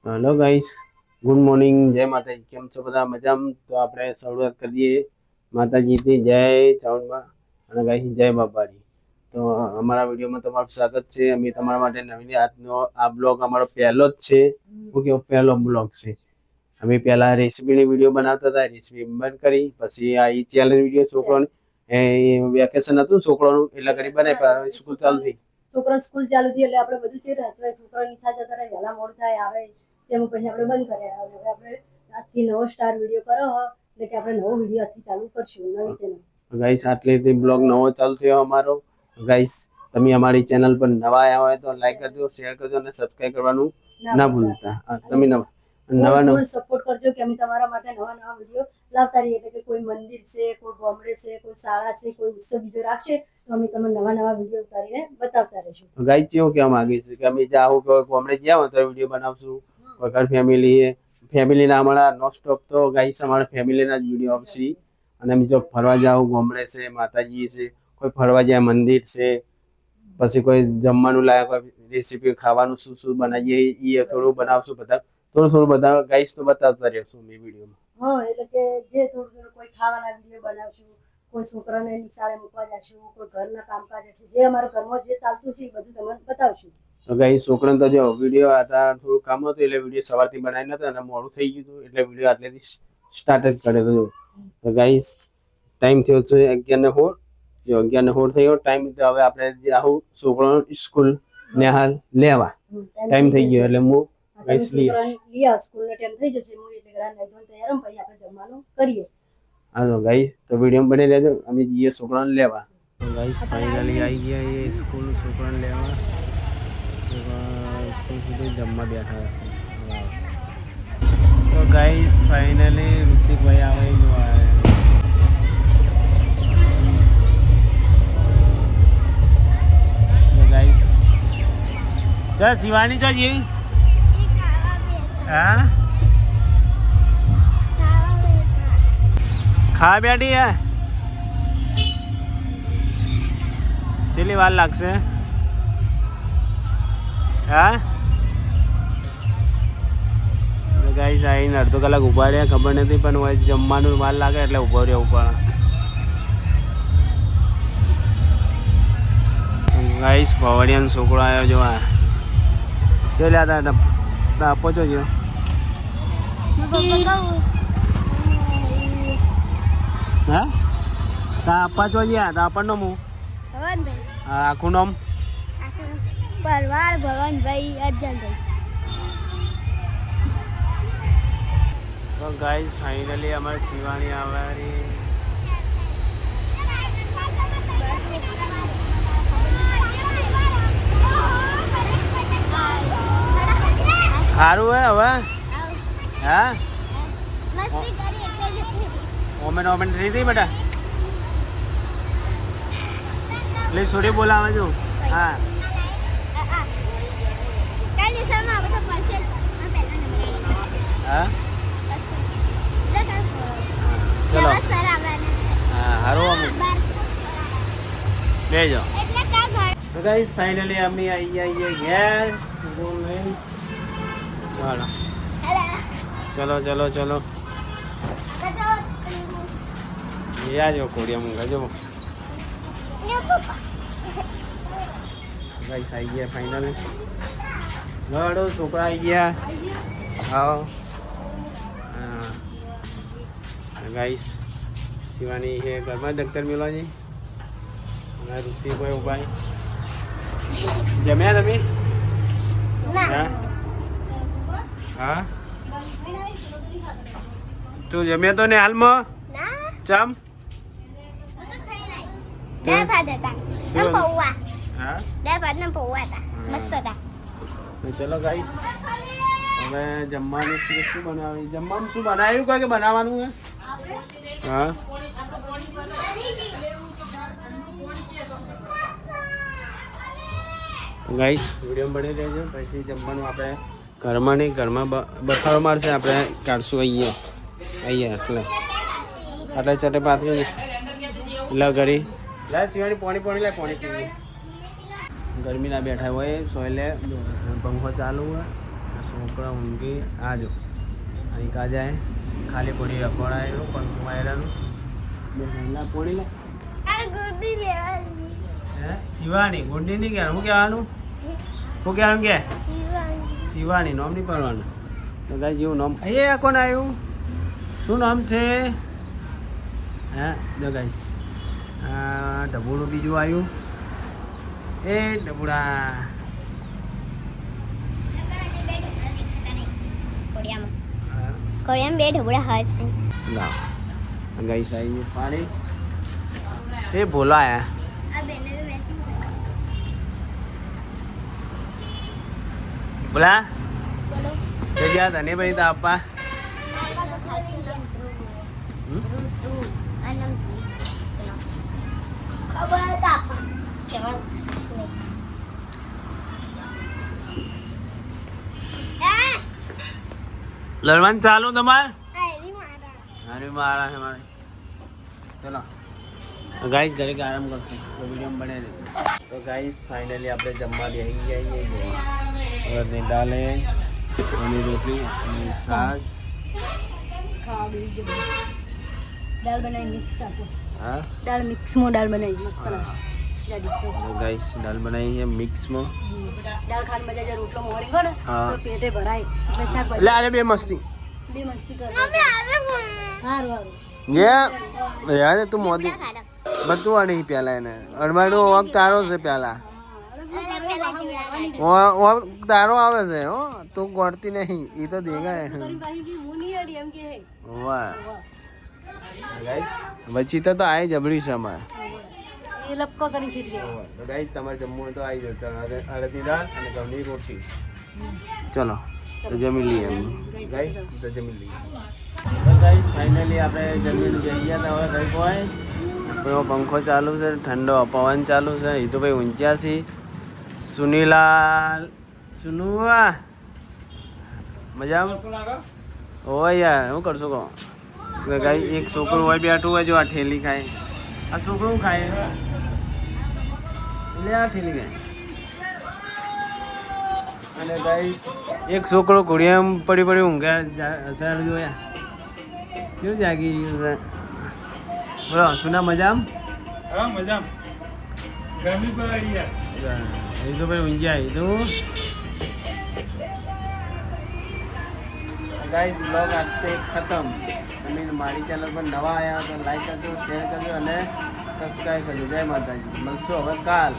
Hello guys, good morning, જય માતાજી. કેમ છો બધા? મજામાં? તો આપણે શરૂઆત કરીએ માતાજીથી જય ચાઉંડમાં અને ગાઈસ જય બાપાજી. તો અમારા વિડીયોમાં તમારું સ્વાગત છે. અમે તમારા માટે નવીન આજનો આ બ્લોગ અમારો પહેલો જ છે. શું કેવું? પહેલો બ્લોગ છે. અમે પહેલા રેસીપીની વિડીયો બનાવતા હતા, રેસીપી બંધ કરી, પછી આ ચેલેન્જ વિડીયો છોકરોને વેકેશન હતું છોકરોનું એટલે કરી બનાવી, સ્કૂલ ચાલુ થઈ. છોકરા સ્કૂલ ચાલુ થઈ એટલે આપણે બધું ચેર હતું. છોકરા નિશા જતા રહે, વહેલા મોડ થાય આવે તેમાં પછી આપણે બંધ કર્યા. હવે આપણે આજથી નવો સ્ટાર વિડીયો કરો એટલે કે આપણે નવો વિડીયો આજથી ચાલુ કરશું નવી ચેનલ. ગાઈસ આટલેથી બ્લોગ નવો ચાલુ થયો અમારો. ગાઈસ તમે અમારી ચેનલ પર નવા આવ્યા હોય તો લાઈક કરજો, શેર કરજો અને સબસ્ક્રાઇબ કરવાનું ના ભૂલતા. તમે નવા સપોર્ટ કરજો કે અમે તમારા માટે નવા વિડીયો લાવતા રહીએ. એટલે કે કોઈ મંદિર છે, કોઈ ગામડે છે, કોઈ શાળા છે, કોઈ ઉત્સવ બીજો રાખશે તો અમે તમને નવા વિડીયો ઉતારીને બતાવતા રહીશું. ગાઈસ કેવું કહેવા માંગે છે કે અમે જાઓ કે ગામડે ગયા હોય તો વિડીયો બનાવશું. વગર ફેમિલીના અમારા નો સ્ટોપ તો ગાઈસ અમારા ફેમિલીના જ વિડીયો આવશે. અને અમે જો ફરવા જાવ ગામડે છે, માતાજી છે, કોઈ ફરવા જાય મંદિર છે, પછી કોઈ જમવાનું લાયક હોય રેસીપી ખાવાનું શું શું બનાવીએ એ થોડું બનાવશું. બધા થોડું બધા ગાઈસ તો બતાવતા રહેશું મેં વિડીયોમાં. હા, એટલે કે જે થોડું કોઈ ખાવાના વિડીયો બનાવશું, કોઈ છોકરાને નિશાળે મૂકવા જશું, કોઈ ઘરના કામકાજ હશે, જે અમારા ઘરમાં જે ચાલતું છે એ બધું તમને બતાવશું. તો ગાઈસ છોકરાને તો જો વિડીયો હતા થોડું કામ હતું એટલે વિડીયો સવારથી બનાવી નતો અને મોડું થઈ ગયું હતું એટલે વિડીયો આટલેથી સ્ટાર્ટ જ કર્યો હતો. તો ગાઈસ ટાઈમ થયો છે 11:16. જો 11:16 થયો ટાઈમ. તો હવે આપણે આવું છોકરાનો સ્કૂલ ને હાલ લેવા ટાઈમ થઈ ગયો એટલે હું ગાઈસ લીયા સ્કૂલનો ટાઈમ થઈ જશે. હું એટલે ઘણા નઈ ધોન તૈયાર પછી આપણે જમવાનું કરીએ. હાલો ગાઈસ તો વિડીયો બની રહેજો. અમે જઈએ છોકરાને લેવા. તો ગાઈસ ફાઇનલી આવી ગયા એ સ્કૂલ છોકરાને લેવા. સ્કૂલ સુધી જમવા બેઠા હશે. તો ગાઈસ ફાઇનલી ઋતિકભાઈ આવે જો ગાઈસ ચાલ શિવાની તો જેવી હા ખા બેઠી હે. ચેટલી વાર લાગશે? હા ગાઈસ આવીને અડધો કલાક ઊભા રહ્યા, ખબર નથી પણ હોય જમવાનું વાર લાગે એટલે ઊભો રહ્યો ઉપર. ગાઈસ ભવડિયાનો છોકરો આવ્યો જોવા. ચલ્યા હતા આપો છો જો હા તા આપવા છો ગયા તા આપણનો હું આખું નામ પરવાર ભવનભાઈ અર્જનભાઈ. તો ગાઈસ ફાઇનલી અમારે શિવાની આવવાની. સારું હે હવે હા ઓમેન થઈ હતી બેટા એટલે છોડી બોલાવે જો હા હા ચલો હા સારું અમે બેજો. તો ગાઈસ ફાઇનલી અમે આવી ગયા ચલો ચલો ચલો યાજો કોડિયા મૂંગા જો ગાઈસ આવી ગયા ફાઇનલી. લડો છોકરા આવી ગયા. આવો હા ગાઈસ શિવાની છે ઘરમાં દફતર મેળવાની અને ઋતિકભાઈ ઉભાઈ જમ્યા તમે હા હા તું જમ્યા તો ને હાલમાં ચમ ચલો ગાઈસ હવે જમવાનું શું બનાવ્યું? જમવાનું શું બનાવ્યું કોઈ કે બનાવવાનું હે? હા ગાઈસ વિડીયો બની રહેજો. પછી જમવાનું આપણે ઘરમાં નહીં ઘરમાં બફારો મારશે આપણે કાઢશું અહીંયા એટલે ચટે પાથરી લ ઘડી લાય સિવાય પાણી લાય પાણી પીવી. ગરમી ના બેઠા હોય સોયલે પંખો ચાલુ હોય છોકરા ઊંઘી આજો અહીં કા જાય ખાલી પડી રખોડાયેલું પંખું વાયરાનું પોણી લે આ ગુડી લેવાની હે શિવાની ગુંડી નહીં કહેવાનું શું કહેવાનું શું કહેવાનું કે શિવાની શિવાની નામ નહીં પાડવાનું તો ગાઈ જેવું નામ એ કોણ આવ્યું શું નામ છે હે જો ગાઈશ ઢબુડું બીજું આવ્યું એ ઢબુડા કોરિયામાં બે ઢબુડા હોય છે ના ગાઈશ આવી પાણી એ બોલાયા આ બેને તો મેચિંગ બોલા બોલો જગ્યા તને ભાઈ તો આપવા ખબર હતા કેવા લડવાનું ચાલુ તમારે આયરી મારા અરે મારા છે મારે ચલો ગાઈસ ઘરે કે આરામ કરશું તો વિડીયો બને તો ગાઈસ ફાઇનલી આપણે જમવા બેસી ગયા છીએ દાલે અને રોટલી અને છાસ ખાવા બેસી જવું દાળ બનાવી મિક્સ આપો હા દાળ મિક્સમાં દાળ બનાવી મસ્ત લાગે ગાઈસ દાલ બનાવી છે મિક્સમાં દાળ ખાન મજા જાય રોટલો મોડી હોય ને હા. તો પેટે ભરાય એટલે શાક એટલે આજે બે મસ્તી બે મસ્તી કરે મમ્મી આવે સારું યાર તું મોદી બધું આડી પેલા એને અડવાડો વખત તારો છે પેલા તારો આવે છે હો તું ગોળતી નહીં એ તો દેખાય કરી પાછી કી હું નહીં અડી એમ કે હે વાહ ગાઈસ વચ્ચી તો આય જબરી છે અમારે એ લપકો કરી છે તો ગાઈસ તમારે જમવું હોય તો આવી જાવ ચાલો અડદની દાળ અને ઘઉંની રોટલી ચલો તો જમી લઈએ ગાઈસ તો જમી લઈએ તો ગાઈસ ફાઇનલી આપણે જમીને જઈ ગયા હતા હવે કઈ કોઈ પેલો પંખો ચાલુ છે ઠંડો પવન ચાલુ છે એ તો ભાઈ ઊંચ્યા છે સુનીલાલ સુનુવા મજામાં હોય યાર હું કરશું કહો ગાઈ એક છોકરું હોય બેઠું હોય જો આ ઠેલી ખાય આ છોકરું ખાય એટલે આ ઠેલી ખાય અને ગાઈસ એક છોકરો ઘોડિયામ પડી પડી ઊંઘ્યા અસર જોયા કેવું જાગી ગયું છે બોલો સુના મજામ હા મજામ ગરમી પર યાર એ તો ભાઈ ઊંઘ્યા એ તો ગાઈસ બ્લોગ આજથી ખતમ તમે મારી ચેનલ પર નવા આવ્યા તો લાઈક કરજો શેર કરજો અને સબસ્ક્રાઈબ કરજો જય માતાજી મળશો હવે કાલ